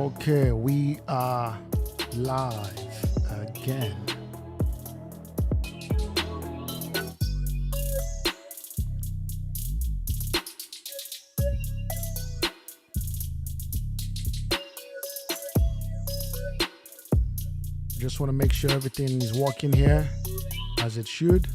Okay, we are live again. Just want to make sure everything is working here as it should.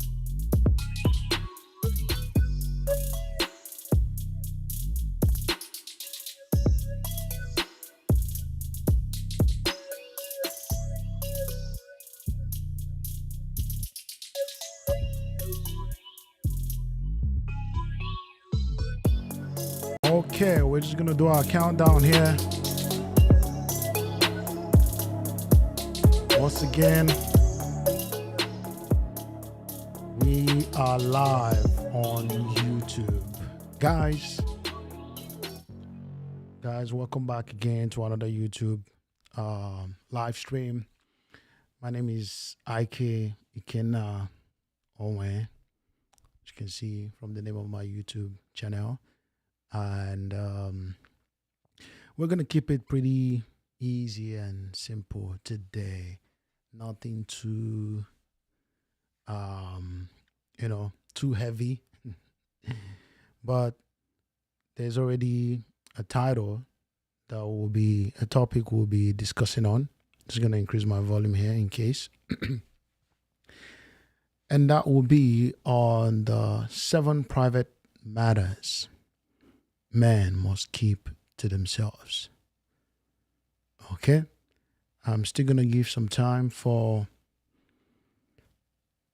Okay, we're just gonna do our countdown here. Once again, we are live on YouTube. Guys, welcome back again to another YouTube live stream. My name is Ike Ikenna Owen, as you can see from the name of my YouTube channel. And we're going to keep it pretty easy and simple today. Nothing too, too heavy. But there's already a title that will be a topic we'll be discussing on. Just going to increase my volume here in case. And that will be on the 7 private matters men must keep to themselves. Okay? I'm still going to give some time for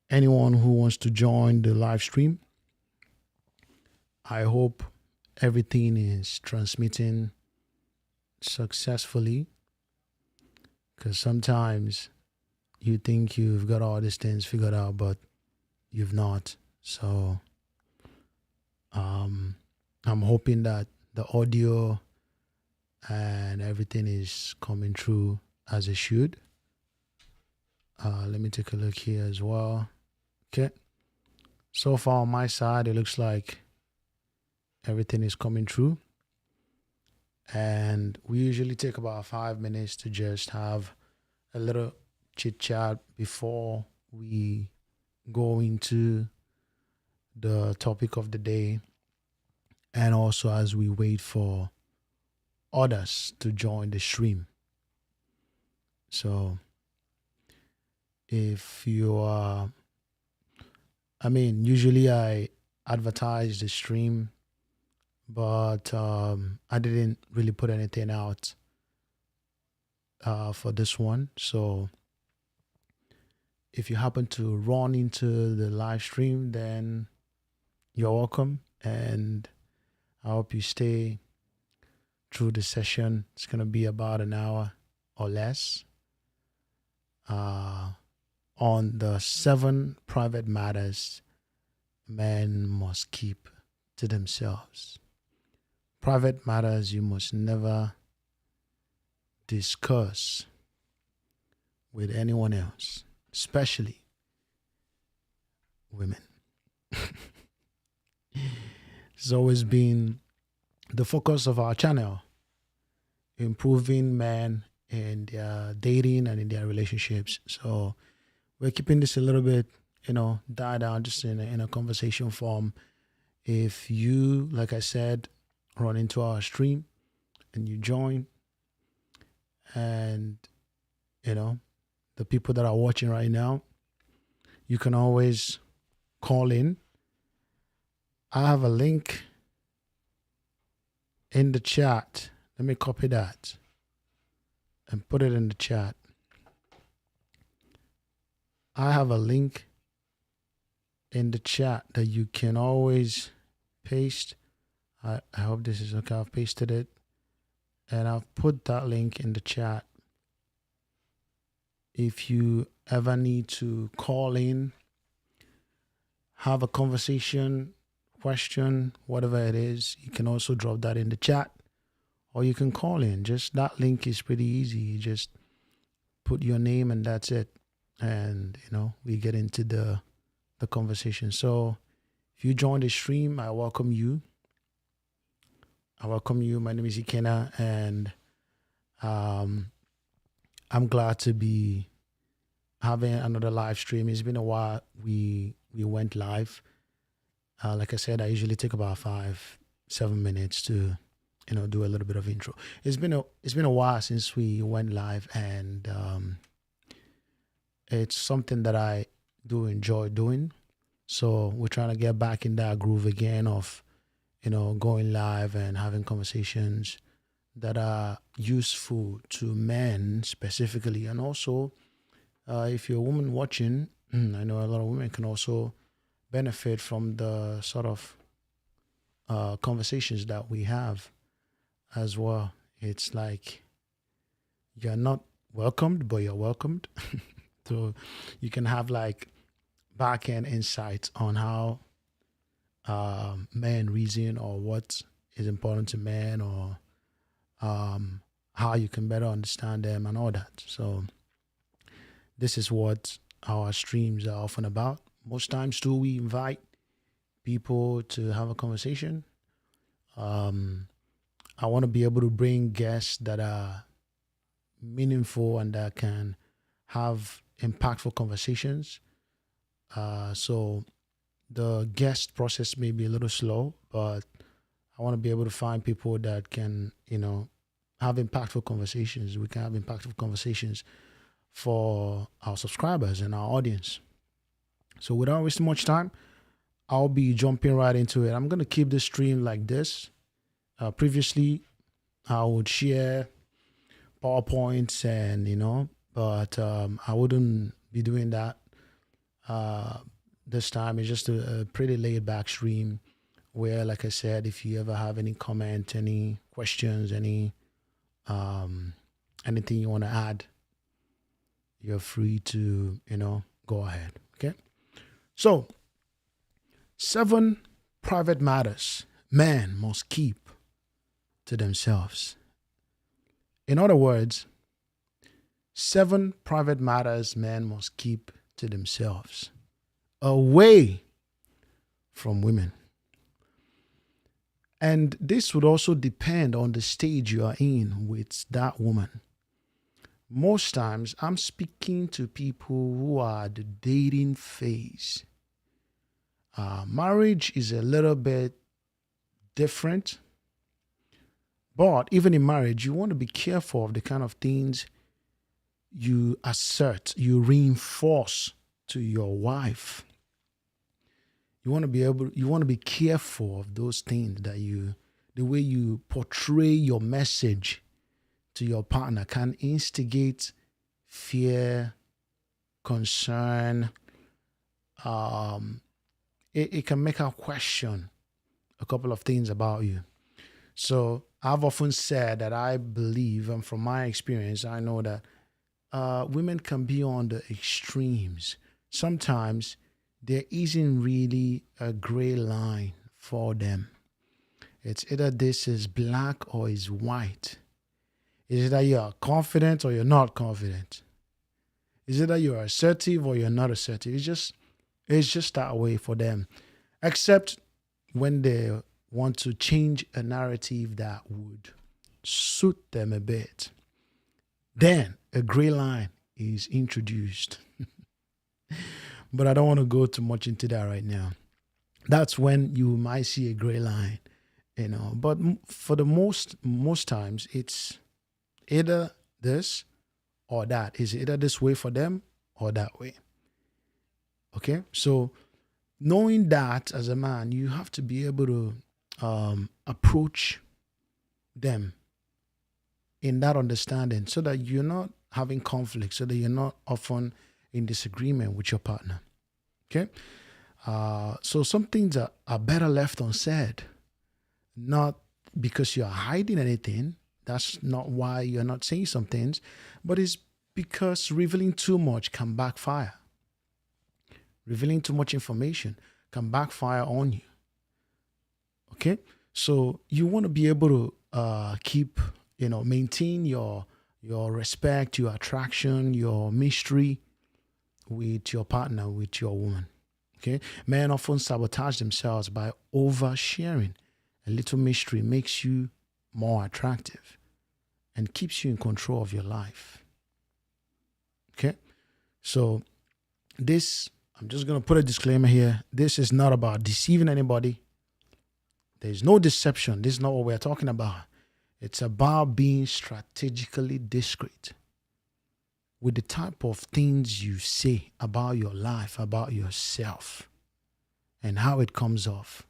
anyone who wants to join the live stream. I hope everything is transmitting successfully, because sometimes you think you've got all these things figured out, but you've not. So I'm hoping that the audio and everything is coming through as it should. Let me take a look here as well. Okay. So far on my side, it looks like everything is coming through. And we usually take about 5 minutes to just have a little chit chat before we go into the topic of the day, and also as we wait for others to join the stream. So if you are, usually I advertise the stream, but I didn't really put anything out for this one. So if you happen to run into the live stream, then you're welcome, and I hope you stay through the session. It's going to be about an hour or less on the 7 private matters men must keep to themselves. Private matters you must never discuss with anyone else, especially women. It's always been the focus of our channel, improving men in their dating and in their relationships. So we're keeping this a little bit, died down, just in a conversation form. If you, like I said, run into our stream and you join, and the people that are watching right now, you can always call in. I have a link in the chat. Let me copy that and put it in the chat. I have a link in the chat that you can always paste. I hope this is okay. I've pasted it, and I've put that link in the chat. If you ever need to call in, have a conversation, question, whatever it is, you can also drop that in the chat, or you can call in. Just that link is pretty easy. You just put your name and that's it. And, we get into the conversation. So if you join the stream, I welcome you. My name is Ikenna, and Um, I'm glad to be having another live stream. It's been a while. We went live. Like I said, I usually take about 5 7 minutes to do a little bit of intro. It's been a while since we went live, and it's something that I do enjoy doing. So we're trying to get back in that groove again of going live and having conversations that are useful to men specifically, and also if you're a woman watching, I know a lot of women can also benefit from the sort of conversations that we have as well. It's like you're not welcomed, but you're welcomed. So you can have like back end insights on how men reason, or what is important to men, or how you can better understand them and all that. So this is what our streams are often about. Most times, too, we invite people to have a conversation. Um, I want to be able to bring guests that are meaningful and that can have impactful conversations. So the guest process may be a little slow, but I want to be able to find people that can, have impactful conversations. We can have impactful conversations for our subscribers and our audience. So without wasting much time, I'll be jumping right into it. I'm going to keep the stream like this. Previously, I would share PowerPoints but I wouldn't be doing that this time. It's just a pretty laid back stream where, like I said, if you ever have any comment, any questions, anything you want to add, you're free to, go ahead. Okay. So, 7 private matters men must keep to themselves. In other words, 7 private matters men must keep to themselves, away from women. And this would also depend on the stage you are in with that woman. Most times, I'm speaking to people who are at the dating phase. Marriage is a little bit different, but even in marriage, you want to be careful of the kind of things you assert, you reinforce to your wife. You want to be careful of those things the way you portray your message to your partner can instigate fear, concern. It can make her question a couple of things about you. So I've often said that I believe, and from my experience, I know that women can be on the extremes. Sometimes there isn't really a gray line for them. It's either this is black or is white. It's either you're confident or you're not confident. It's either you're assertive or you're not assertive. It's just that way for them. Except when they want to change a narrative that would suit them a bit. Then a gray line is introduced. But I don't want to go too much into that right now. That's when you might see a gray line, But for the most times, it's either this or that. It's either this way for them or that way. Okay, so knowing that as a man, you have to be able to approach them in that understanding, so that you're not having conflict, so that you're not often in disagreement with your partner. Okay, so some things are better left unsaid, not because you're hiding anything. That's not why you're not saying some things, but it's because revealing too much can backfire. Revealing too much information can backfire on you. Okay, so you want to be able to keep, maintain your respect, your attraction, your mystery with your partner, with your woman. Okay, men often sabotage themselves by oversharing. A little mystery makes you more attractive, and keeps you in control of your life. Okay? So this, I'm just going to put a disclaimer here. This is not about deceiving anybody. There's no deception. This is not what we're talking about. It's about being strategically discreet with the type of things you say about your life, about yourself, and how it comes off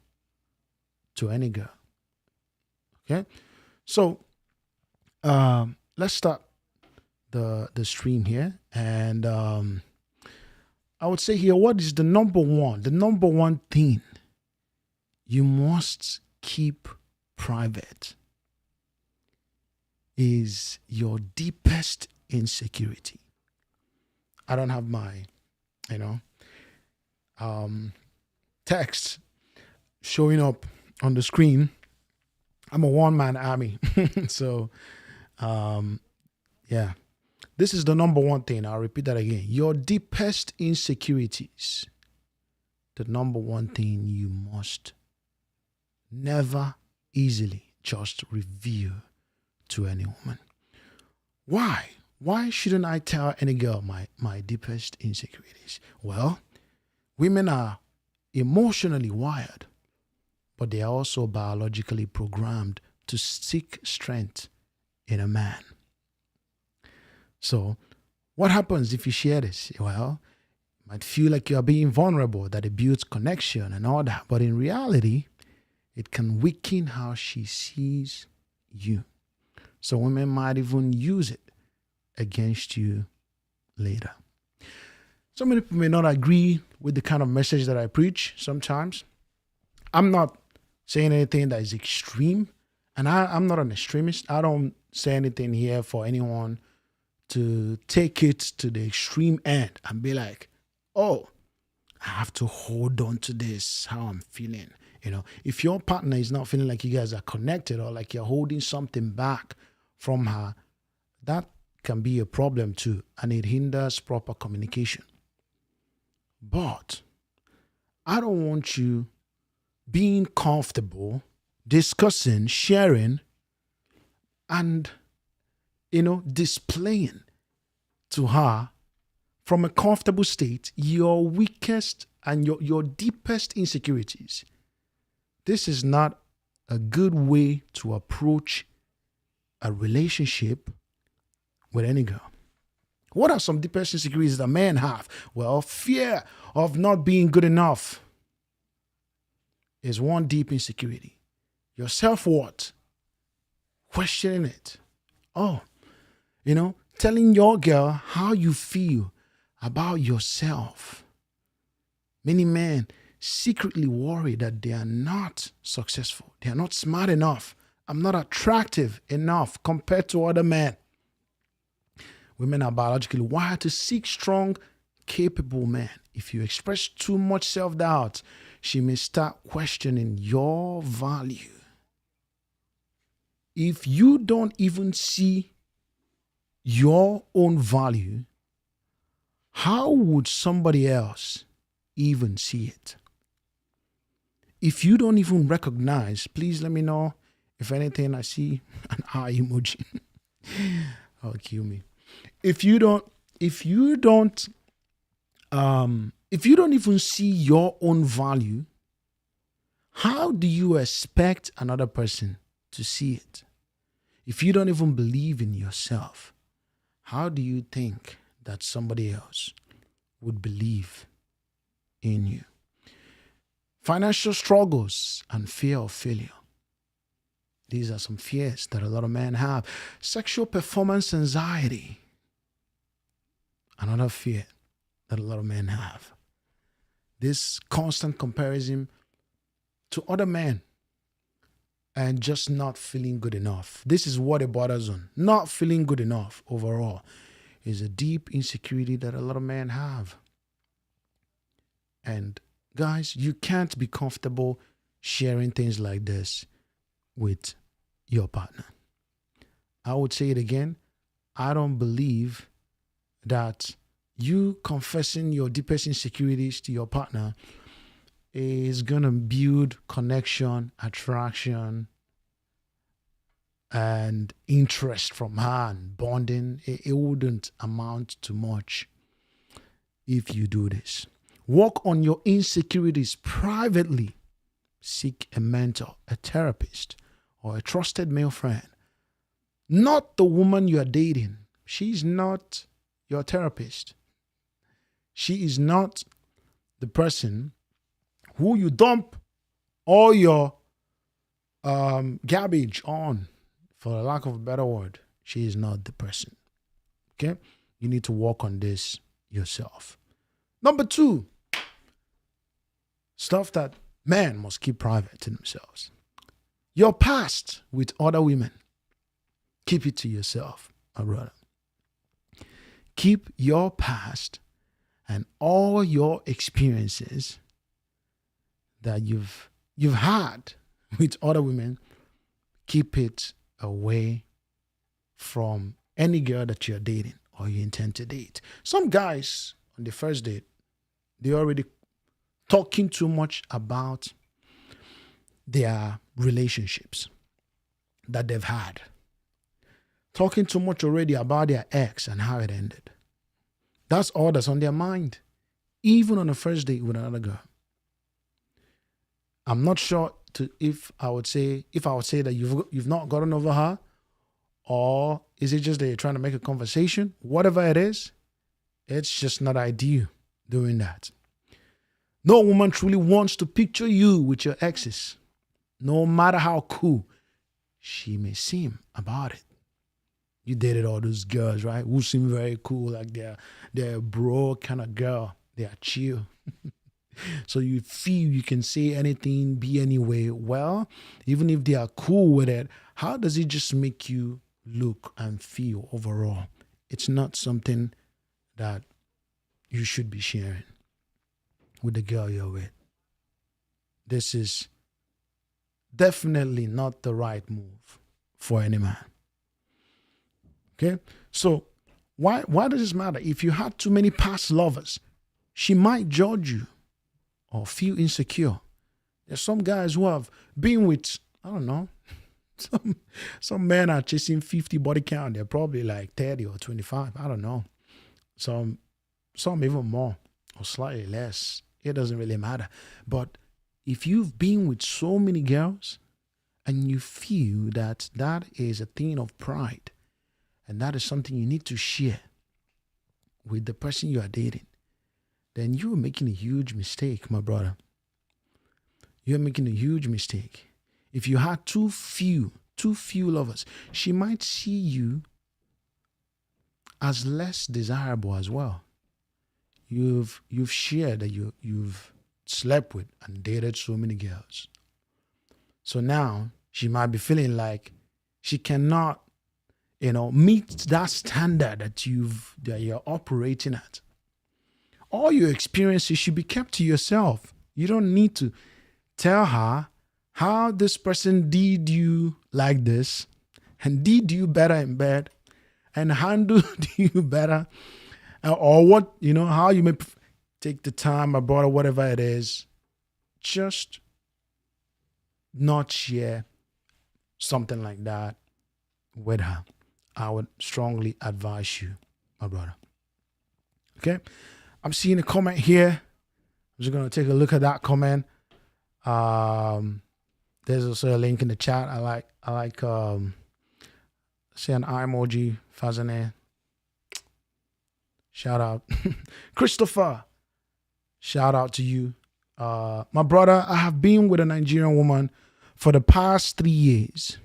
to any girl. Okay? So let's start the stream here. And I would say here, what is the number one thing you must keep private is your deepest insecurity. I don't have my, text showing up on the screen. I'm a one-man army. So, yeah. This is the number one thing. I'll repeat that again. Your deepest insecurities. The number one thing you must never easily just reveal to any woman. Why? Why shouldn't I tell any girl my deepest insecurities? Well, women are emotionally wired, but they are also biologically programmed to seek strength in a man. So, what happens if you share this? Well, you might feel like you are being vulnerable, that it builds connection and all that, but in reality, it can weaken how she sees you. So women might even use it against you later. So many people may not agree with the kind of message that I preach sometimes. I'm not saying anything that is extreme, and I'm not an extremist. I don't say anything here for anyone to take it to the extreme end and be like, oh, I have to hold on to this, how I'm feeling. If your partner is not feeling like you guys are connected or like you're holding something back from her, that can be a problem too, and it hinders proper communication. But I don't want you being comfortable, discussing, sharing, and, displaying to her from a comfortable state your weakest and your deepest insecurities. This is not a good way to approach a relationship with any girl. What are some deepest insecurities that men have? Well, fear of not being good enough is one deep insecurity. Your self-worth, questioning it. Oh, telling your girl how you feel about yourself. Many men secretly worry that they are not successful. They are not smart enough. I'm not attractive enough compared to other men. Women are biologically wired to seek strong, capable men. If you express too much self-doubt, she may start questioning your value. If you don't even see your own value, how would somebody else even see it? If you don't even recognize, please let me know. If anything, I see an eye emoji. Oh, kill me. If you don't even see your own value, how do you expect another person to see it? If you don't even believe in yourself, how do you think that somebody else would believe in you? Financial struggles and fear of failure. These are some fears that a lot of men have. Sexual performance anxiety. Another fear that a lot of men have. This constant comparison to other men and just not feeling good enough. This is what it borders on. Not feeling good enough overall is a deep insecurity that a lot of men have. And guys, you can't be comfortable sharing things like this with your partner. I would say it again. I don't believe that you confessing your deepest insecurities to your partner is going to build connection, attraction, and interest from her and bonding, it wouldn't amount to much if you do this. Work on your insecurities privately. Seek a mentor, a therapist, or a trusted male friend. Not the woman you are dating. She's not your therapist. She is not the person who you dump all your garbage on, for the lack of a better word. She is not the person. Okay? You need to work on this yourself. Number 2, stuff that men must keep private to themselves. Your past with other women. Keep it to yourself, my brother. Keep your past and all your experiences that you've had with other women. Keep it away from any girl that you're dating or you intend to date. Some guys on the first date, they're already talking too much about their relationships that they've had. Talking too much already about their ex and how it ended. That's all that's on their mind, even on the first date with another girl. I'm not sure if I would say that you've not gotten over her, or is it just that you're trying to make a conversation? Whatever it is, it's just not ideal doing that. No woman truly wants to picture you with your exes, no matter how cool she may seem about it. You dated all those girls, right? Who seem very cool, like they're a bro kind of girl. They are chill. So you feel you can say anything, be anyway. Well, even if they are cool with it, how does it just make you look and feel overall? It's not something that you should be sharing with the girl you're with. This is definitely not the right move for any man. Okay? So why does this matter? If you had too many past lovers, she might judge you or feel insecure. There's some guys who have been with, I don't know, some men are chasing 50 body count. They're probably like 30 or 25. I don't know. Some even more or slightly less. It doesn't really matter. But if you've been with so many girls and you feel that that is a thing of pride and that is something you need to share with the person you are dating, then you're making a huge mistake, my brother. You're making a huge mistake. If you had too few lovers, she might see you as less desirable as well. You've shared that you've slept with and dated so many girls. So now she might be feeling like she cannot, meet that standard that you're operating at. All your experiences should be kept to yourself. You don't need to tell her how this person did you like this and did you better in bed and handled you better, or what, how you may take the time, my brother, whatever it is. Just not share something like that with her. I would strongly advise you, my brother. Okay? I'm seeing a comment here. I'm just going to take a look at that comment. There's also a link in the chat. I like see an eye emoji, Fazane. Shout out. Christopher, shout out to you. My brother, I have been with a Nigerian woman for the past 3 years.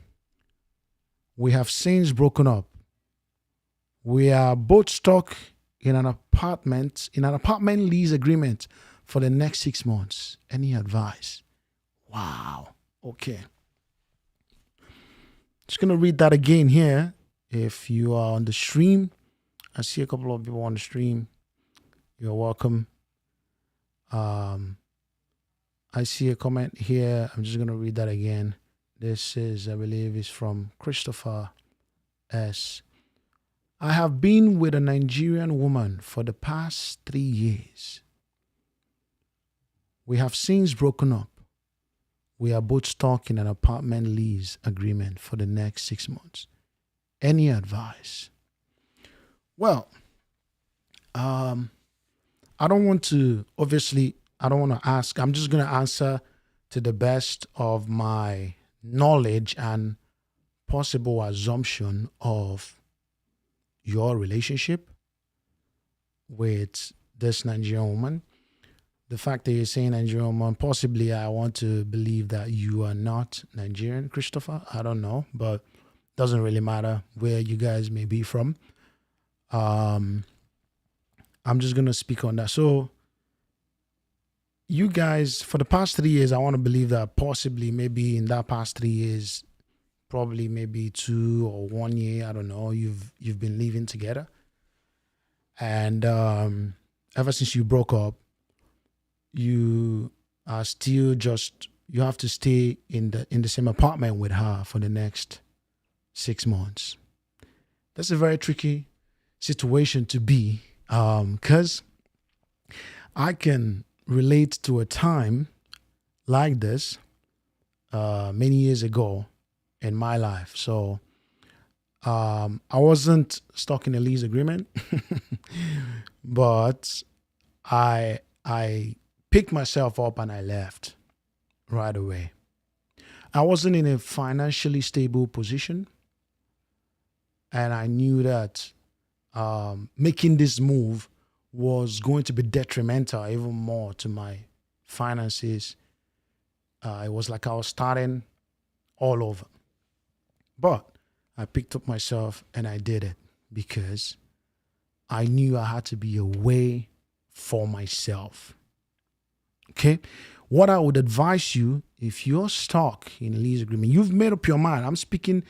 We have since broken up. We are both stuck in an apartment lease agreement for the next 6 months. Any advice? Wow. Okay. Just going to read that again here. If you are on the stream, I see a couple of people on the stream. You're welcome. I see a comment here. I'm just going to read that again. This is, I believe, is from Christopher S. I have been with a Nigerian woman for the past 3 years. We have since broken up. We are both stuck in an apartment lease agreement for the next 6 months. Any advice? Well, um, I don't want to, obviously, I don't want to ask. I'm just going to answer to the best of my knowledge and possible assumption of your relationship with this Nigerian woman. The fact that you're saying Nigerian woman, possibly I want to believe that you are not Nigerian, Christopher. I don't know, but doesn't really matter where you guys may be from. Um, I'm just gonna speak on that. So you guys, for the past 3 years, I want to believe that possibly maybe in that past 3 years, probably maybe 2 or 1 year, I don't know, you've been living together. And ever since you broke up, you are still just you have to stay in the same apartment with her for the next 6 months. That's a very tricky situation to be, because I can relate to a time like this many years ago in my life. So I wasn't stuck in a lease agreement, but I picked myself up and I left right away. I wasn't in a financially stable position, and I knew that making this move was going to be detrimental even more to my finances. It was like I was starting all over. But I picked up myself and I did it because I knew I had to be away for myself. Okay? What I would advise you, if you're stuck in a lease agreement, you've made up your mind. I'm speaking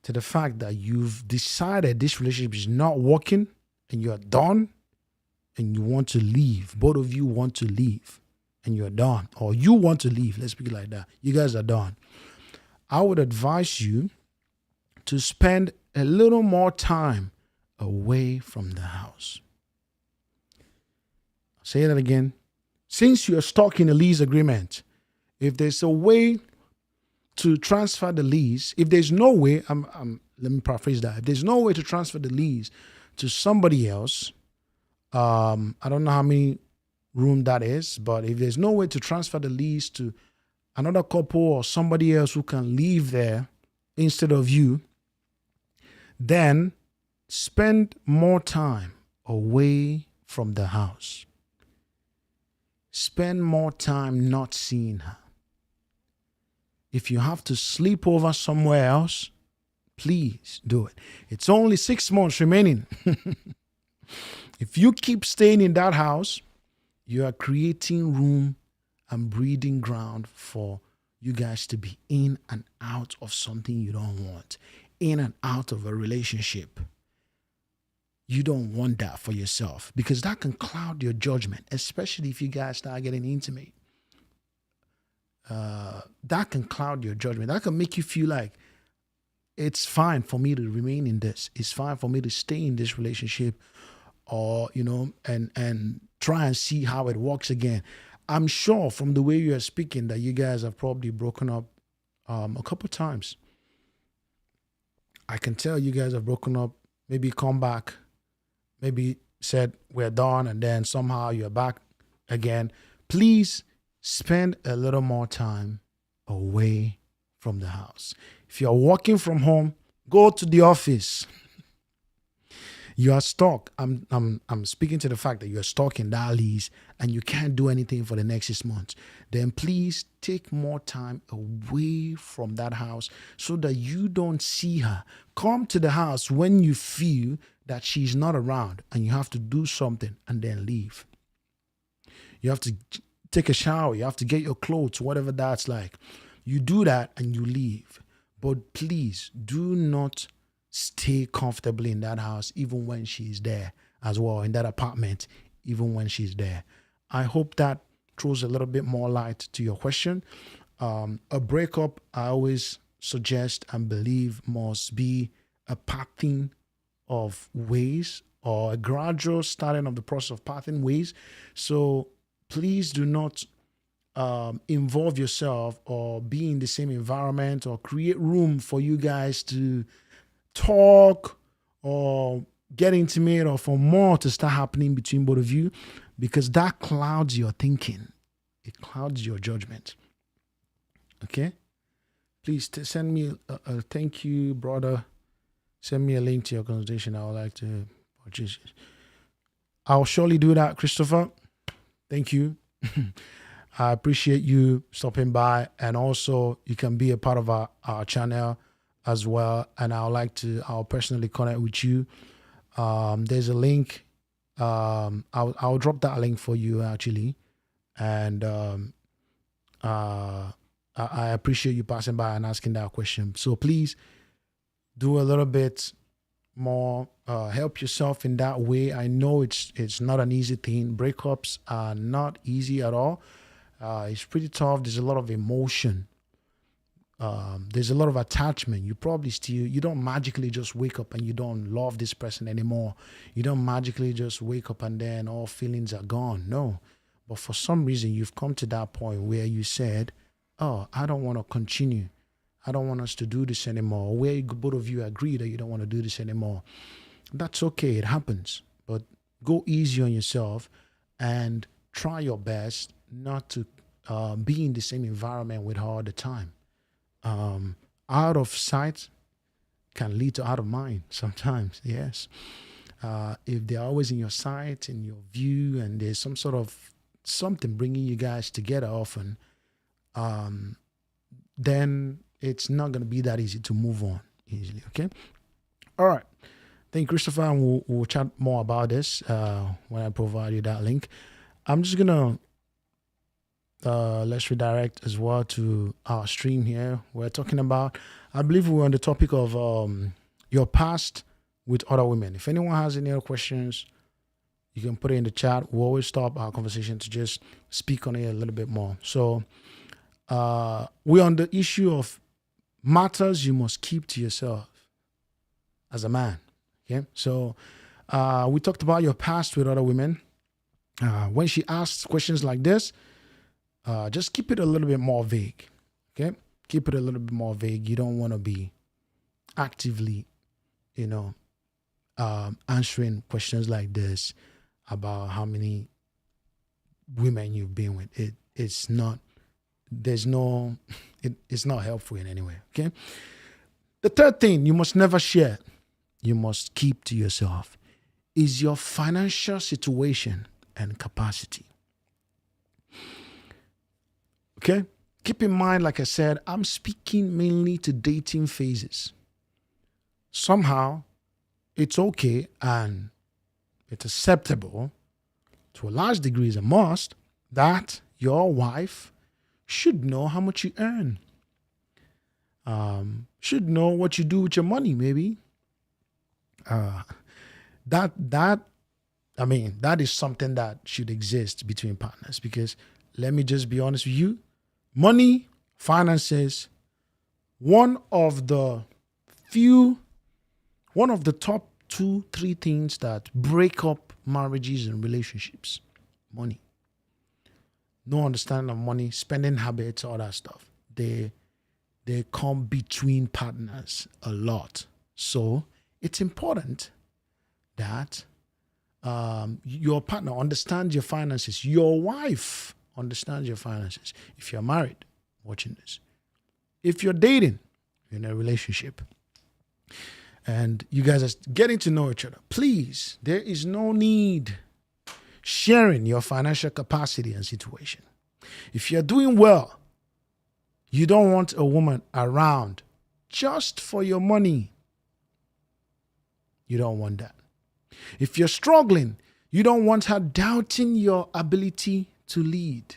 to the fact that you've decided this relationship is not working and you're done and you want to leave. Both of you want to leave and you're done. Or you want to leave. Let's speak it like that. You guys are done. I would advise you to spend a little more time away from the house. I'll say that again. Since you're stuck in a lease agreement, if there's a way to transfer the lease, if there's no way, let me paraphrase that. If there's no way to transfer the lease to somebody else, I don't know how many room that is, but if there's no way to transfer the lease to another couple or somebody else who can live there instead of you, then spend more time away from the house. Spend more time not seeing her. If you have to sleep over somewhere else, please do it. It's only 6 months remaining. If you keep staying in that house, you are creating room and breeding ground for you guys to be in and out of something you don't want, in and out of a relationship. You don't want that for yourself because that can cloud your judgment, especially if you guys start getting intimate. That can cloud your judgment. That can make you feel like it's fine for me to remain in this. It's fine for me to stay in this relationship, or and try and see how it works again. I'm sure from the way you are speaking that you guys have probably broken up a couple times. I can tell you guys have broken up, maybe come back, maybe said we're done, and then somehow you're back again. Please spend a little more time away from the house. If you're working from home, go to the office. You are stuck. I'm speaking to the fact that you're stuck in that lease and you can't do anything for the next 6 months. Then please take more time away from that house so that you don't see her. Come to the house when you feel that she's not around and you have to do something, and then leave. You have to take a shower. You have to get your clothes, whatever that's like. You do that and you leave. But please do not stay comfortably in that house, even when she's there as well, in that apartment, even when she's there. I hope that throws a little bit more light to your question. A breakup, I always suggest and believe, must be a pathing of ways, or a gradual starting of the process of pathing ways. So please do not involve yourself or be in the same environment or create room for you guys to talk or get intimate or for more to start happening between both of you, because that clouds your thinking. It clouds your judgment. Okay? Please send me a thank you, brother. Send me a link to your consultation. I would like to purchase it. I'll surely do that, Christopher. Thank you. I appreciate you stopping by, and also you can be a part of our channel as well. And I'll personally connect with you. There's a link. I'll drop that link for you actually. And I appreciate you passing by and asking that question. So please do a little bit more, help yourself in that way. I know it's not an easy thing. Breakups are not easy at all. It's pretty tough. There's a lot of emotion. There's a lot of attachment. You don't magically just wake up and you don't love this person anymore. You don't magically just wake up and then all feelings are gone. No. But for some reason, you've come to that point where you said, oh, I don't want to continue. I don't want us to do this anymore. Where both of you agree that you don't want to do this anymore. That's okay. It happens. But go easy on yourself and try your best not to be in the same environment with her all the time. Out of sight can lead to out of mind sometimes, yes. If they're always in your sight, in your view, and there's some sort of something bringing you guys together often, then it's not going to be that easy to move on easily, okay? All right. Thank you, Christopher, and we'll chat more about this when I provide you that link. I'm just going to, let's redirect as well to our stream here. We're talking about, I believe we're on the topic of your past with other women. If anyone has any other questions, you can put it in the chat. We'll always stop our conversation to just speak on it a little bit more. So we're on the issue of matters you must keep to yourself as a man. Okay, so we talked about your past with other women. When she asks questions like this, just keep it a little bit more vague. Okay, keep it a little bit more vague. You don't want to be actively, answering questions like this about how many women you've been with. It's not helpful in any way. Okay. The third thing you must never share, you must keep to yourself, is your financial situation and capacity. Okay. Keep in mind, like I said, I'm speaking mainly to dating phases. Somehow, it's okay and it's acceptable, to a large degree is a must, that your wife should know how much you earn. Should know what you do with your money, maybe. That is something that should exist between partners, because let me just be honest with you, money, finances, one of the top 2-3 things that break up marriages and relationships. Money. No understanding of money, spending habits, all that stuff. They come between partners a lot. So it's important that your partner understands your finances. Your wife understands your finances. If you're married, watching this. If you're dating, you're in a relationship, and you guys are getting to know each other, please, there is no need sharing your financial capacity and situation. If you're doing well, you don't want a woman around just for your money. You don't want that. If you're struggling, you don't want her doubting your ability to lead.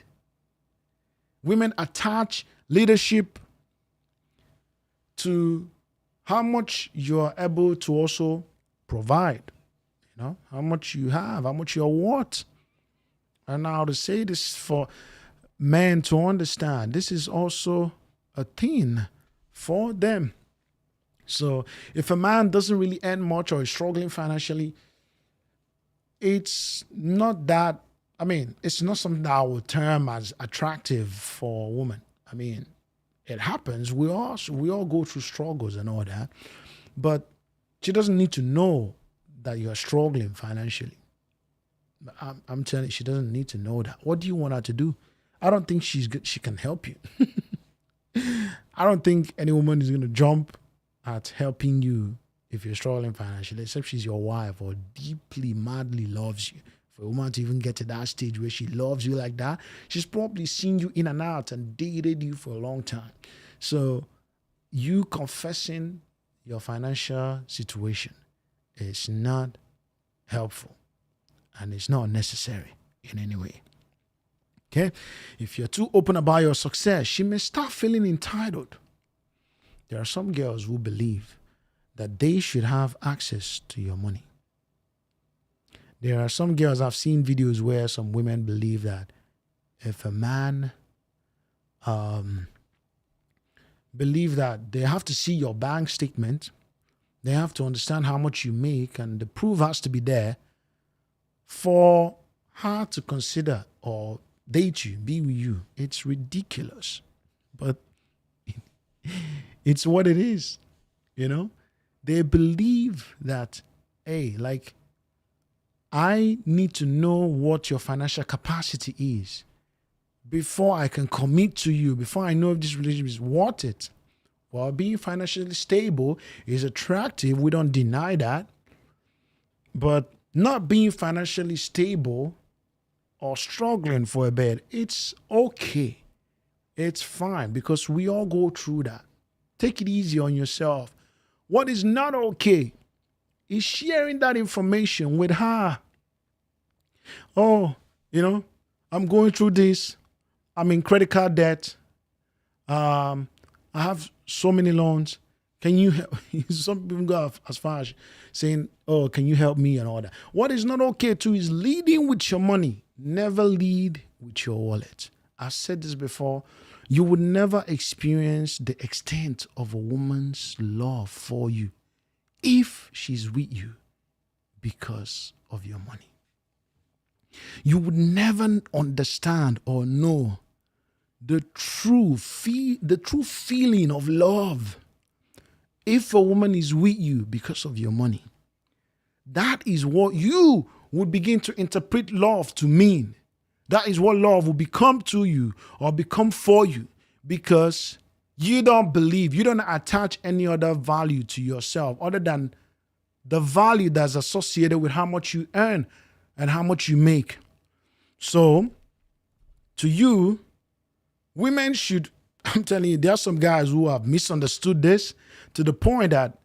Women attach leadership to how much you're able to also provide. How much you have, how much you're worth. And now to say this for men to understand, this is also a thing for them. So if a man doesn't really earn much or is struggling financially, it's not that I mean, it's not something that I would term as attractive for a woman. I mean, it happens. We all go through struggles and all that, but she doesn't need to know that you're struggling financially. I'm telling you, she doesn't need to know that. What do you want her to do? I don't think she's good. She can help you. I don't think any woman is going to jump at helping you if you're struggling financially, except she's your wife or deeply, madly loves you. For a woman to even get to that stage where she loves you like that, she's probably seen you in and out and dated you for a long time. So you confessing your financial situation is not helpful and it's not necessary in any way. Okay? If you're too open about your success, she may start feeling entitled. There are some girls who believe that they should have access to your money. There are some girls, I've seen videos where some women believe that if a man believe that they have to see your bank statement, they have to understand how much you make, and the proof has to be there for her to consider or date you, be with you. It's ridiculous, but it's what it is. They believe that, hey, like, I need to know what your financial capacity is before I can commit to you, before I know if this relationship is worth it. Well, being financially stable is attractive. We don't deny that. But not being financially stable or struggling for a bed, it's okay. It's fine because we all go through that. Take it easy on yourself. What is not okay is sharing that information with her. Oh, I'm going through this. I'm in credit card debt. I have so many loans. Can you help? Some people go as far as saying, oh, can you help me and all that. What is not okay too is leading with your money. Never lead with your wallet. I've said this before. You would never experience the extent of a woman's love for you if she's with you because of your money. You would never understand or know the true feeling of love if a woman is with you because of your money. That is what you would begin to interpret love to mean. That is what love will become to you or become for you, because you don't attach any other value to yourself other than the value that's associated with how much you earn and how much you make. So, to you, women should, I'm telling you, there are some guys who have misunderstood this to the point that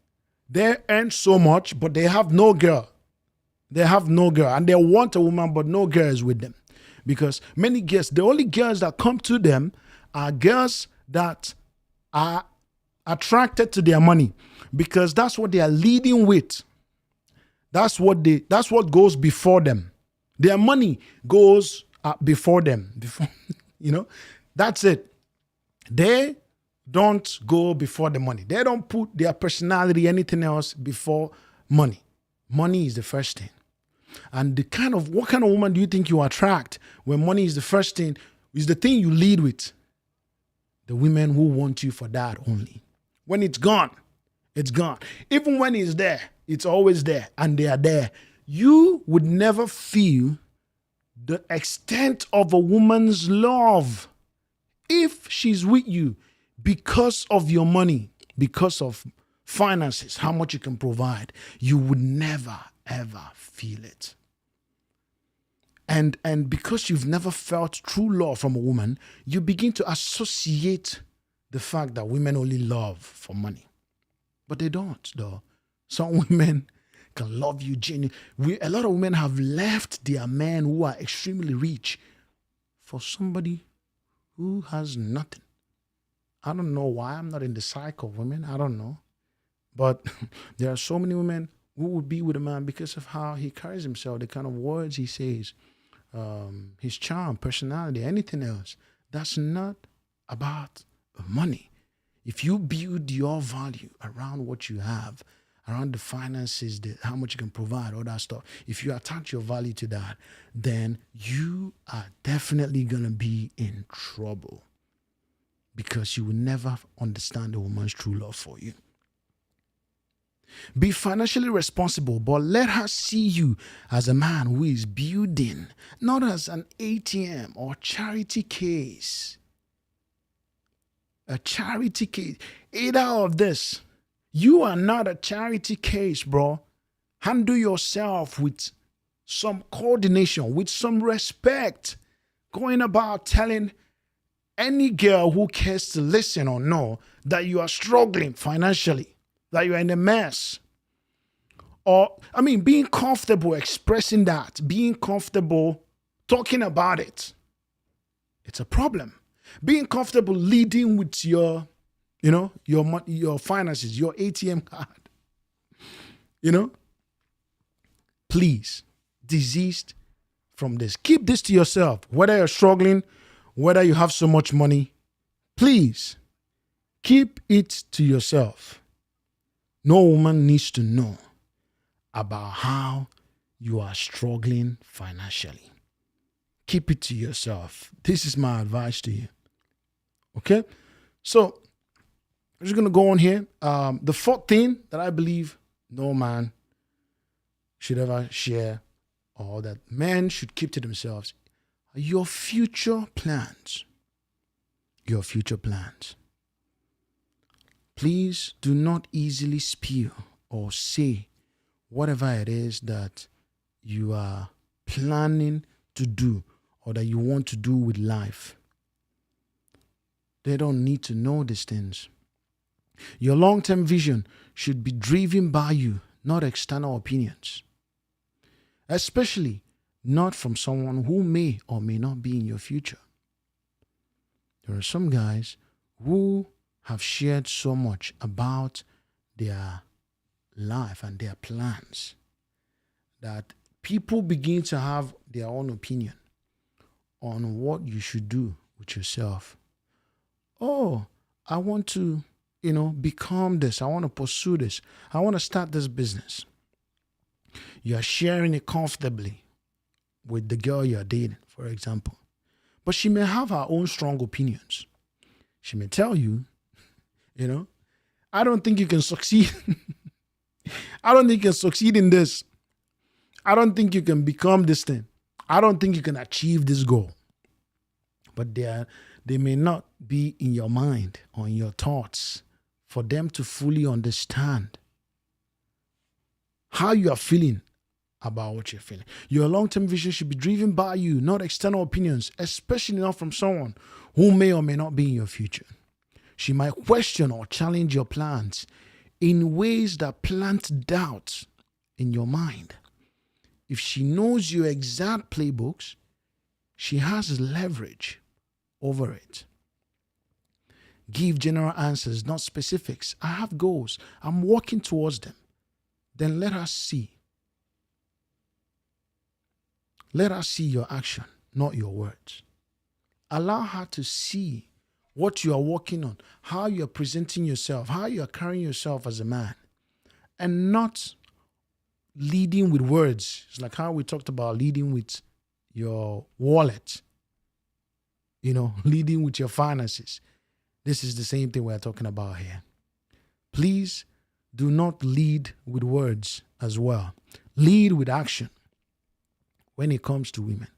they earn so much, but they have no girl. They have no girl. And they want a woman, but no girl is with them. Because many girls, the only girls that come to them are girls that are attracted to their money, because that's what they are leading with. That's what goes before them. Their money goes before them. That's it. They don't go before the money. They don't put their personality, anything else before money. Money is the first thing. And what kind of woman do you think you attract when money is the first thing, is the thing you lead with? The women who want you for that only. When it's gone, it's gone. Even when it's there, it's always there, and they are there. You would never feel the extent of a woman's love if she's with you because of your money, because of finances, how much you can provide. You would never, ever feel it. And because you've never felt true love from a woman, you begin to associate the fact that women only love for money. But they don't, though. Some women can love you genuinely. A lot of women have left their men who are extremely rich for somebody who has nothing. I don't know why. I'm not in the cycle of women. I don't know. But there are so many women who would be with a man because of how he carries himself, the kind of words he says, his charm, personality, anything else. That's not about money. If you build your value around what you have around the finances, how much you can provide, all that stuff. If you attach your value to that, then you are definitely going to be in trouble, because you will never understand a woman's true love for you. Be financially responsible, but let her see you as a man who is building, not as an ATM or charity case. A charity case. Either of this. You are not a charity case, bro. Handle yourself with some coordination, with some respect. Going about telling any girl who cares to listen or know that you are struggling financially, that you are in a mess. Or, being comfortable expressing that, being comfortable talking about it. It's a problem. Being comfortable leading with your finances, your ATM card. Please desist from this. Keep this to yourself. Whether you're struggling, whether you have so much money, please keep it to yourself. No woman needs to know about how you are struggling financially. Keep it to yourself. This is my advice to you. Okay? So, I'm just going to go on here. The fourth thing that I believe no man should ever share, or that men should keep to themselves, are your future plans. Your future plans. Please do not easily spill or say whatever it is that you are planning to do or that you want to do with life. They don't need to know these things. Your long-term vision should be driven by you, not external opinions. Especially not from someone who may or may not be in your future. There are some guys who have shared so much about their life and their plans that people begin to have their own opinion on what you should do with yourself. Oh, I want to, become this. I want to pursue this. I want to start this business. You're sharing it comfortably with the girl you're dating, for example. But she may have her own strong opinions. She may tell you, I don't think you can succeed. I don't think you can succeed in this. I don't think you can become this thing. I don't think you can achieve this goal. But they may not be in your mind or in your thoughts for them to fully understand how you are feeling about what you're feeling. Your long-term vision should be driven by you, not external opinions, especially not from someone who may or may not be in your future. She might question or challenge your plans in ways that plant doubt in your mind. If she knows your exact playbooks, she has leverage over it. Give general answers, not specifics. I have goals. I'm working towards them. Then let her see. Let her see your action, not your words. Allow her to see what you are working on, how you are presenting yourself, how you are carrying yourself as a man, and not leading with words. It's like how we talked about leading with your wallet, leading with your finances. This is the same thing we're talking about here. Please do not lead with words as well. Lead with action. When it comes to women,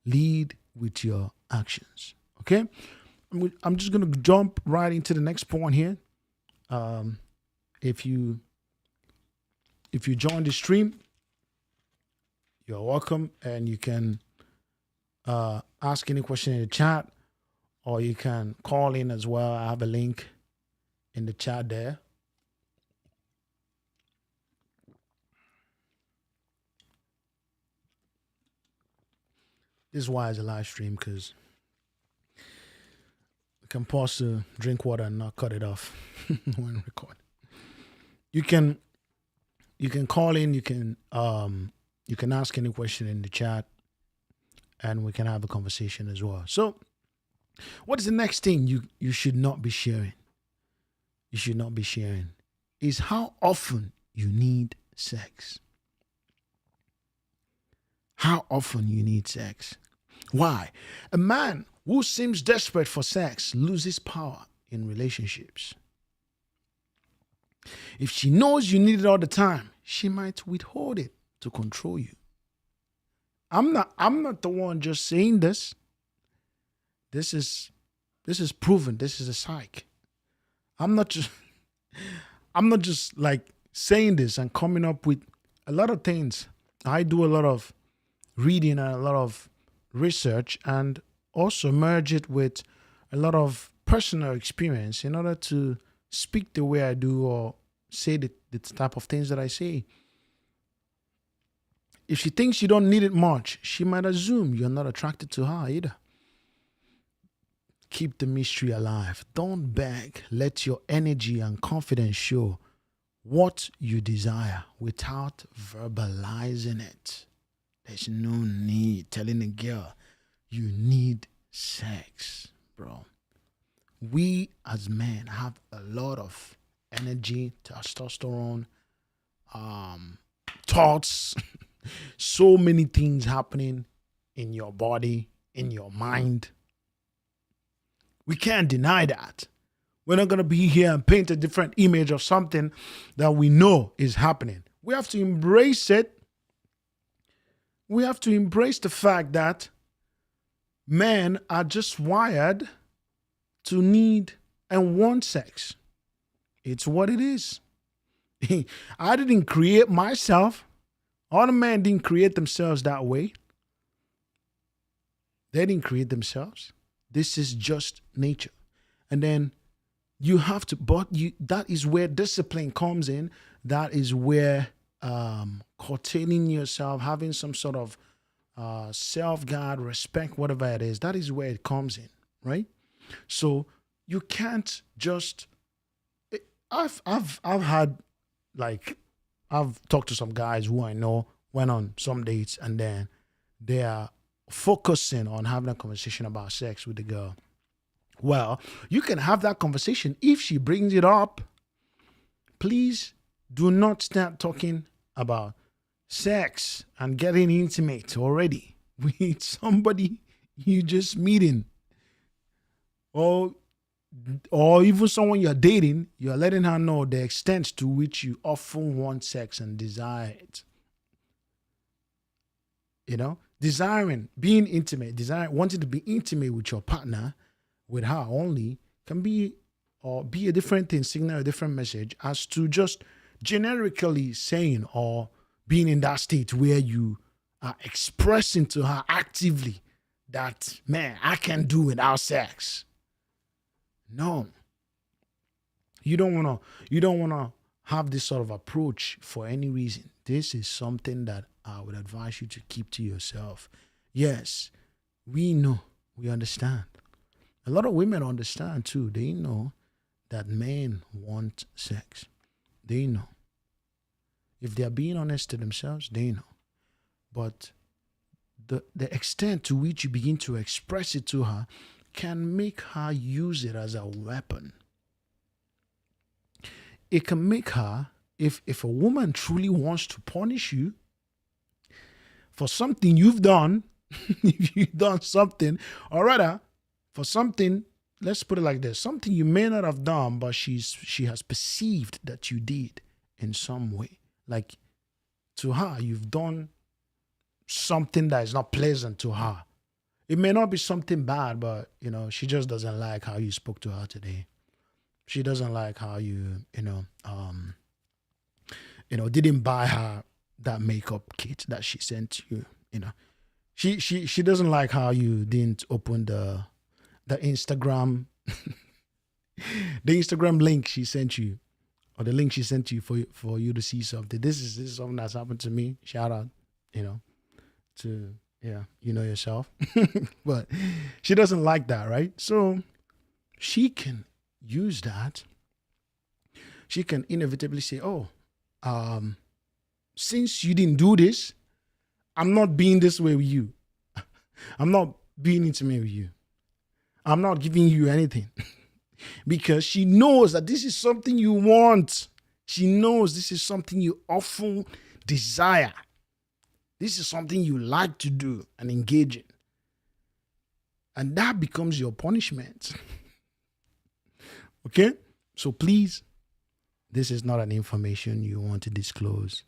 lead with your actions. Okay? I'm just going to jump right into the next point here. If you join the stream, you're welcome, and you can ask any question in the chat, or you can call in as well. I have a link in the chat there. This is why it's a live stream, because I can pause to drink water and not cut it off when recording. You can call in. You can ask any question in the chat, and we can have a conversation as well. So, what is the next thing you should not be sharing? You should not be sharing is how often you need sex. How often you need sex. Why? A man who seems desperate for sex loses power in relationships. If she knows you need it all the time, she might withhold it to control you. I'm not the one just saying this. This is proven. This is a psych. I'm not just I'm not just like saying this and coming up with a lot of things. I do a lot of reading and a lot of research and also merge it with a lot of personal experience in order to speak the way I do or say the type of things that I say. If she thinks you don't need it much, she might assume you're not attracted to her either. Keep the mystery alive. Don't beg. Let your energy and confidence show what you desire without verbalizing it. There's no need telling a girl you need sex, bro. We as men have a lot of energy, testosterone, thoughts, so many things happening in your body, in your mind. We can't deny that. We're not going to be here and paint a different image of something that we know is happening. We have to embrace it. We have to embrace the fact that men are just wired to need and want sex. It's what it is. I didn't create myself. All the men didn't create themselves that way. They didn't create themselves. This is just nature. And then you have to, that is where discipline comes in. That is where curtailing yourself, having some sort of self-guard, respect, whatever it is, that is where it comes in, right? So you can't just, I've had, like, I've talked to some guys who I know went on some dates and then they are focusing on having a conversation about sex with the girl. Well, you can have that conversation if she brings it up. Please do not start talking about sex and getting intimate already with somebody you just meeting, or even someone you're dating. You're letting her know the extent to which you often want sex and desire it. You know, desiring, being intimate, wanting to be intimate with your partner, with her only, can be or be a different thing, signal a different message as to just generically saying or being in that state where you are expressing to her actively that, man, I can do without sex. No. You don't wanna have this sort of approach for any reason. This is something that I would advise you to keep to yourself. Yes, we know, we understand. A lot of women understand too. They know that men want sex. They know. If they're being honest to themselves, they know. But the extent to which you begin to express it to her can make her use it as a weapon. It can make her, if a woman truly wants to punish you for something you've done, if you've done something, or rather, for something, let's put it like this, something you may not have done, but she has perceived that you did in some way. Like, to her, you've done something that is not pleasant to her. It may not be something bad, but, she just doesn't like how you spoke to her today. She doesn't like how you, didn't buy her that makeup kit that she sent you, She doesn't like how you didn't open the Instagram, the Instagram link she sent you, or the link she sent you for you to see something. This is something that's happened to me. Shout out, to yourself. But she doesn't like that, right? So she can use that. She can inevitably say, "Oh, since you didn't do this, I'm not being this way with you. I'm not being intimate with you. I'm not giving you anything." Because she knows that this is something you want. She knows this is something you often desire. This is something you like to do and engage in. And that becomes your punishment. Okay? So please, this is not an information you want to disclose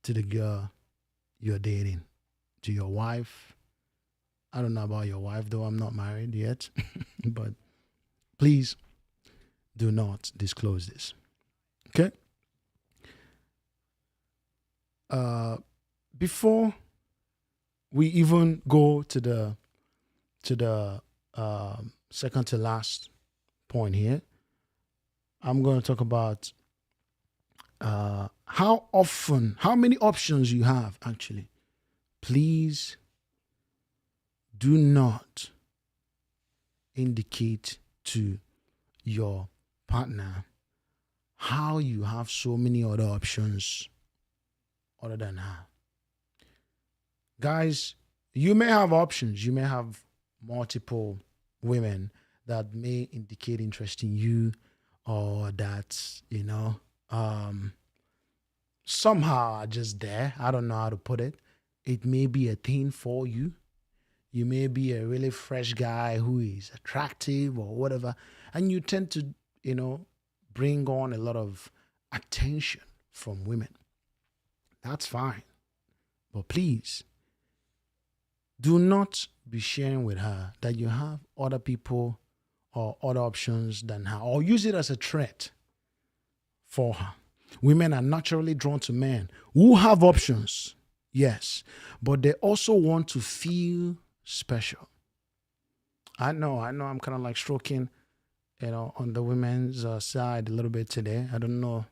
to the girl you're dating, to your wife. I don't know about your wife, though I'm not married yet. But please do not disclose this. Okay? Before we even go to the second to last point here, I'm going to talk about how many options you have actually. Please do not indicate to your partner how you have so many other options other than her. Guys, you may have options. You may have multiple women that may indicate interest in you, or that, somehow are just there. I don't know how to put it. It may be a thing for you. You may be a really fresh guy who is attractive or whatever, and you tend to, bring on a lot of attention from women. That's fine. But please, do not be sharing with her that you have other people or other options than her, or use it as a threat for her. Women are naturally drawn to men who have options, yes, but they also want to feel special. I know, I'm kind of like stroking, on the women's side a little bit today. I don't know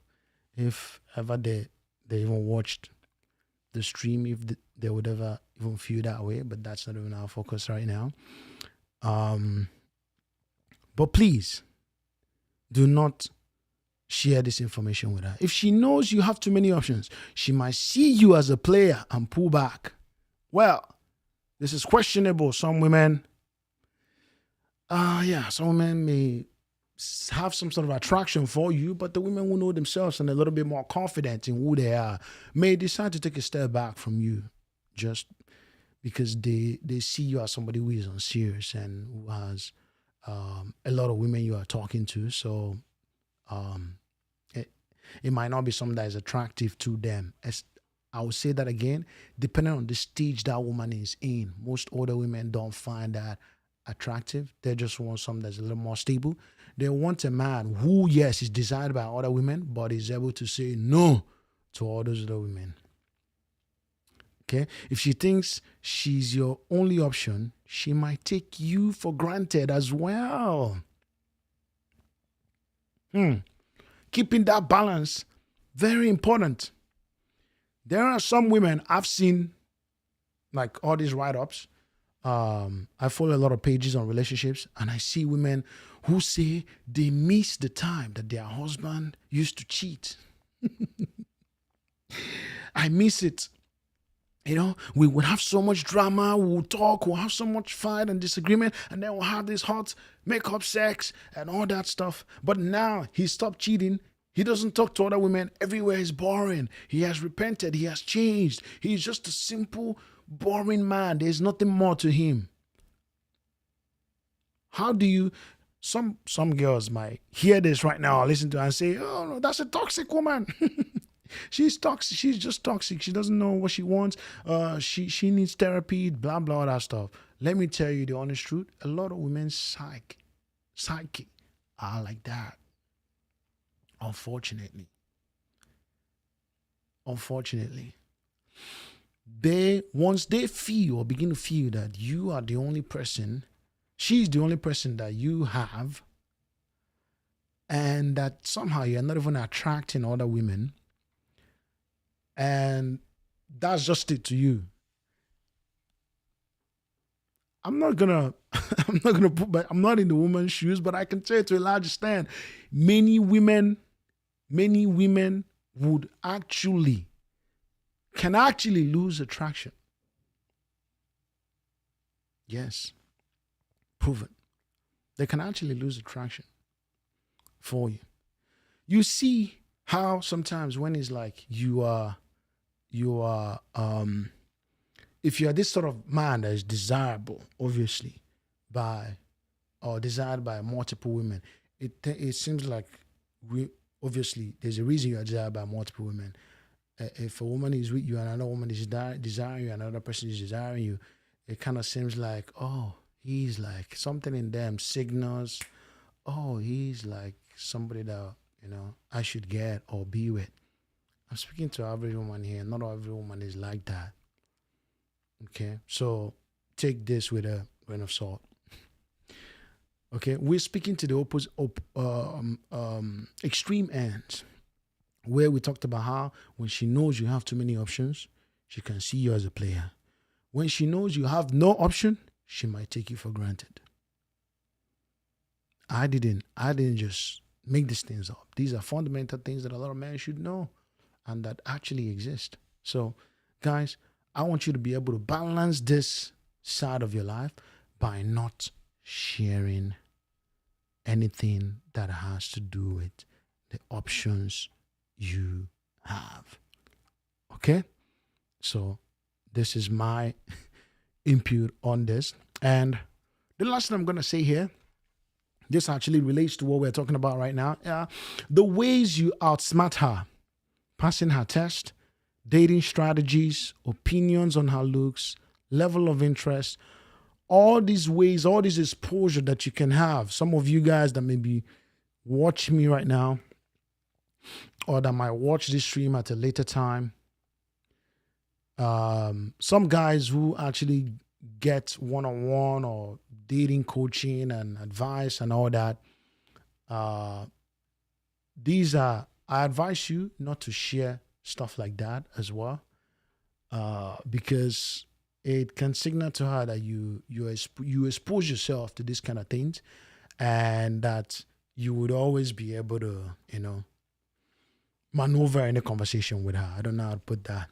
if ever they even watched the stream, if they would ever even feel that way, but that's not even our focus right now. But please do not share this information with her. If she knows you have too many options, she might see you as a player and pull back. Well, this is questionable. Some women, some women may have some sort of attraction for you, but the women who know themselves and a little bit more confident in who they are may decide to take a step back from you just because they see you as somebody who is unserious and who has a lot of women you are talking to. So it might not be something that is attractive to them. I will say that again, depending on the stage that woman is in. Most older women don't find that attractive. They just want something that's a little more stable. They want a man who, yes, is desired by other women, but is able to say no to all those other women. Okay? If she thinks she's your only option, she might take you for granted as well. Keeping that balance, very important. There are some women I've seen, like all these write-ups. I follow a lot of pages on relationships, and I see women who say they miss the time that their husband used to cheat. I miss it. We would have so much drama, we would talk, we'll have so much fight and disagreement, and then we'll have this hot makeup sex and all that stuff. But now he stopped cheating. He doesn't talk to other women. Everywhere is boring. He has repented. He has changed. He's just a simple, boring man. There's nothing more to him. How do you... Some girls might hear this right now or listen to it and say, oh, no, that's a toxic woman. She's toxic. She's just toxic. She doesn't know what she wants. She needs therapy, blah, blah, all that stuff. Let me tell you the honest truth. A lot of women's psyche are like that. Unfortunately. Once they feel or begin to feel that you are the only person, she's the only person that you have, and that somehow you're not even attracting other women, and that's just it to you. I'm not gonna I'm not in the woman's shoes, but I can tell you to a large extent, many women can actually lose attraction. Yes. Proven. They can actually lose attraction for you. You see, How sometimes when it's like you are if you are this sort of man that is desirable, obviously, by or desired by multiple women, it seems like we obviously there's a reason you are desired by multiple women. If a woman is with you and another woman is desiring you, and another person is desiring you, it kind of seems like, oh, he's like something in them signals, oh, he's like somebody that I should get or be with. I'm speaking to every woman here. Not every woman is like that. Okay, so take this with a grain of salt. Okay, we're speaking to the opposite, extreme ends, where we talked about how when she knows you have too many options, she can see you as a player. When she knows you have no option, she might take you for granted. I didn't just make these things up. These are fundamental things that a lot of men should know and that actually exist. So, guys, I want you to be able to balance this side of your life by not sharing anything that has to do with the options you have. Okay? So, this is my input on this. And the last thing I'm going to say here, this actually relates to what we're talking about right now. The ways you outsmart her, passing her test, dating strategies, opinions on her looks, level of interest, all these ways, all this exposure that you can have. Some of you guys that maybe watch me right now or that might watch this stream at a later time. Some guys who actually get one-on-one or dating coaching and advice and all that. I advise you not to share stuff like that as well, because it can signal to her that you expose yourself to this kind of things, and that you would always be able to maneuver in a conversation with her. I don't know how to put that.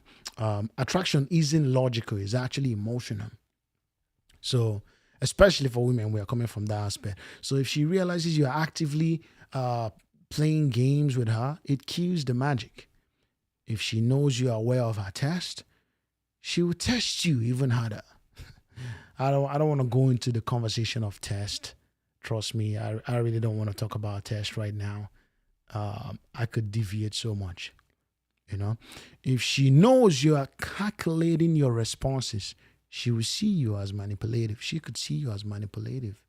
Attraction isn't logical; it's actually emotional. So, especially for women, we are coming from that aspect. So, if she realizes you're actively playing games with her, it kills the magic. If she knows you're aware of her test, she will test you even harder. I don't want to go into the conversation of test. Trust me, I really don't want to talk about test right now. I could deviate so much. If she knows you are calculating your responses, she will see you as manipulative. She could see you as manipulative.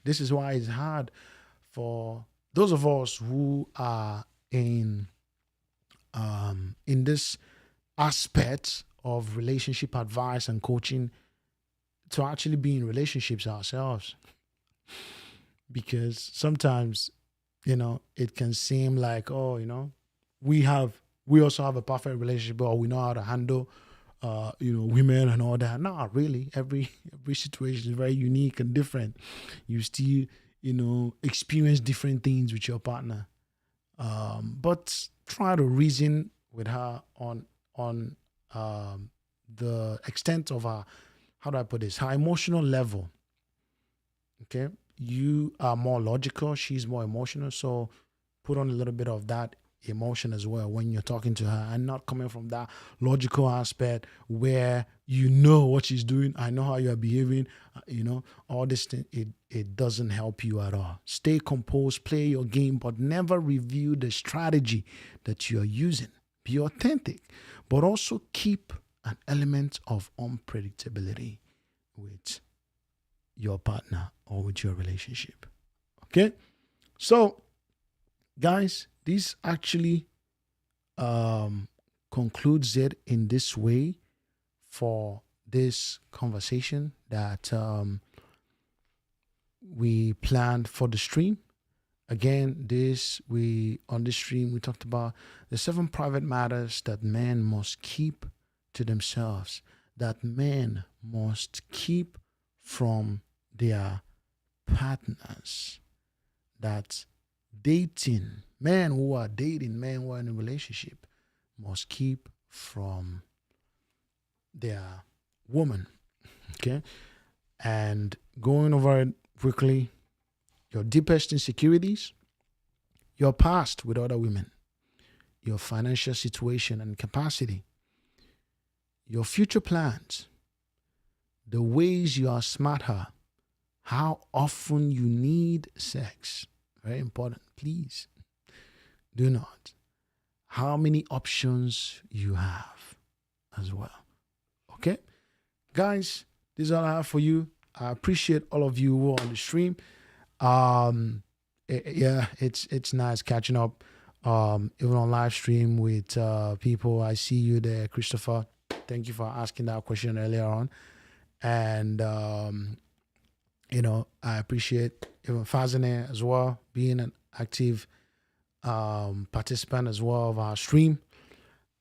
This is why it's hard for those of us who are in this aspect of relationship advice and coaching to actually be in relationships ourselves. Because sometimes, it can seem like, oh, we also have a perfect relationship, or we know how to handle women and all that. Not really. Every situation is very unique and different. You still, experience different things with your partner. But try to reason with her on the extent of her, how do I put this, her emotional level. Okay, you are more logical, she's more emotional, so put on a little bit of that emotion as well when you're talking to her, and not coming from that logical aspect where what she's doing, I know how you're behaving, all this thing. It doesn't help you at all. Stay composed, play your game, but never review the strategy that you're using. Be authentic, but also keep an element of unpredictability with your partner or with your relationship. Okay, so guys, this actually concludes it in this way for this conversation that we planned for the stream. Again, on this stream we talked about the 7 private matters that men must keep to themselves, that men must keep from their partners, that men who are dating, men who are in a relationship must keep from their woman. Okay, and going over it quickly: your deepest insecurities, your past with other women, your financial situation and capacity, your future plans, the ways you are smarter, how often you need sex. Very important. Please do not. How many options you have as well. Okay? Guys, this is all I have for you. I appreciate all of you who are on the stream. Yeah, it's nice catching up even on live stream with people. I see you there, Christopher. Thank you for asking that question earlier on. And I appreciate even Fazane as well, being an active participant as well of our stream.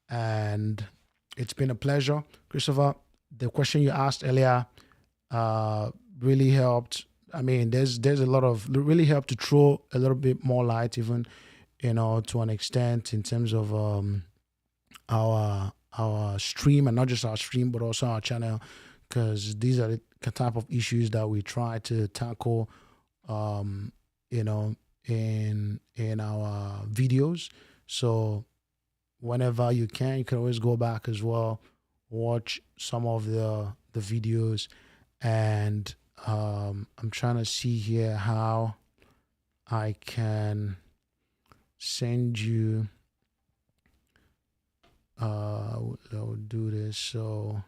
And it's been a pleasure. Christopher, the question you asked earlier really helped. I mean, there's a lot of really helped to throw a little bit more light, even to an extent in terms of our stream, and not just our stream, but also our channel, because these are the type of issues that we try to tackle, in our videos. So whenever you can always go back as well, watch some of the videos. And I'm trying to see here how I can send you I'll do this. So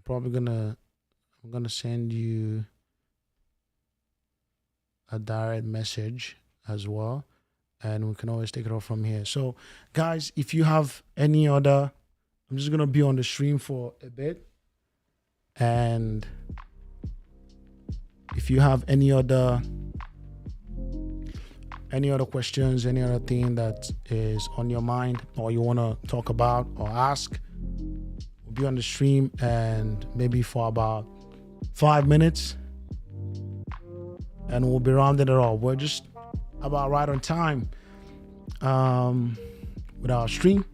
I'm gonna send you a direct message as well, and we can always take it off from here. So guys, if you have any other, I'm just gonna be on the stream for a bit, and if you have any other questions, any other thing that is on your mind or you want to talk about or ask, we'll be on the stream, and maybe for about 5 minutes, and we'll be rounding it off. We're just about right on time with our stream.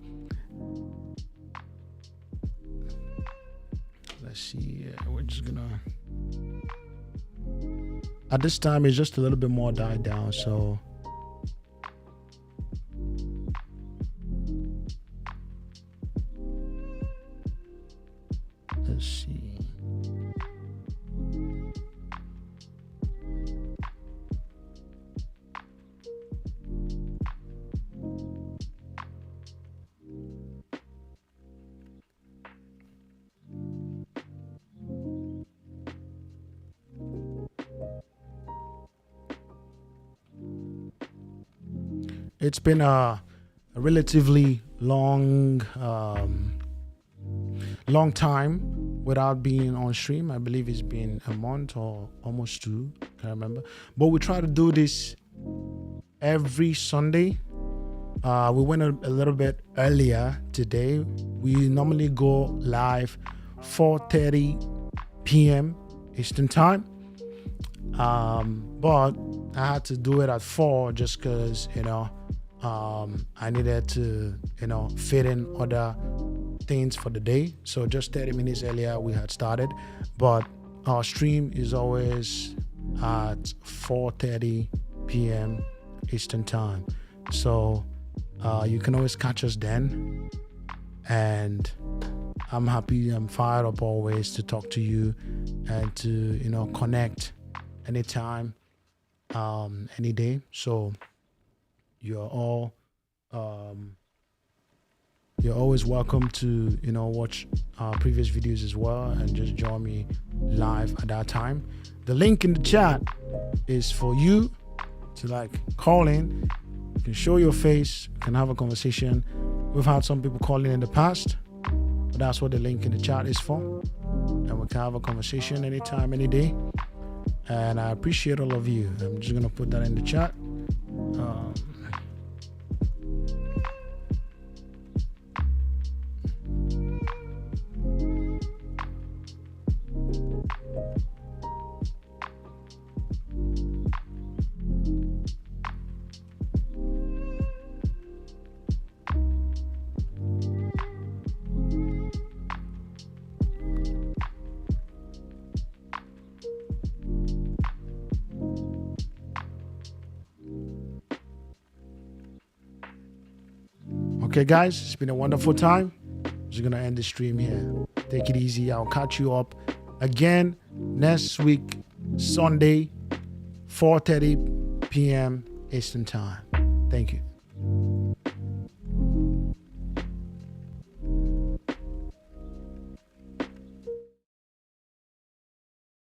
Let's see. We're just gonna, at this time it's just a little bit more died down, so let's see. It's been a relatively long time without being on stream. I believe it's been a month or almost 2, can't remember. But we try to do this every Sunday. We went a little bit earlier today. We normally go live 4:30 p.m. Eastern time. But I had to do it at 4 just because, I needed to, fit in other things for the day. So just 30 minutes earlier we had started, but our stream is always at 4:30 p.m. Eastern time. So you can always catch us then. And I'm fired up always to talk to you and to, connect anytime, any day. So you're always welcome to watch our previous videos as well, and just join me live at that time. The link in the chat is for you to call in. You can show your face, you can have a conversation. We've had some people call in the past, but that's what the link in the chat is for, and we can have a conversation anytime, any day. And I appreciate all of you. I'm just gonna put that in the chat. Okay, guys, it's been a wonderful time. I'm just going to end the stream here. Take it easy. I'll catch you up again next week, Sunday, 4:30 p.m. Eastern Time. Thank you.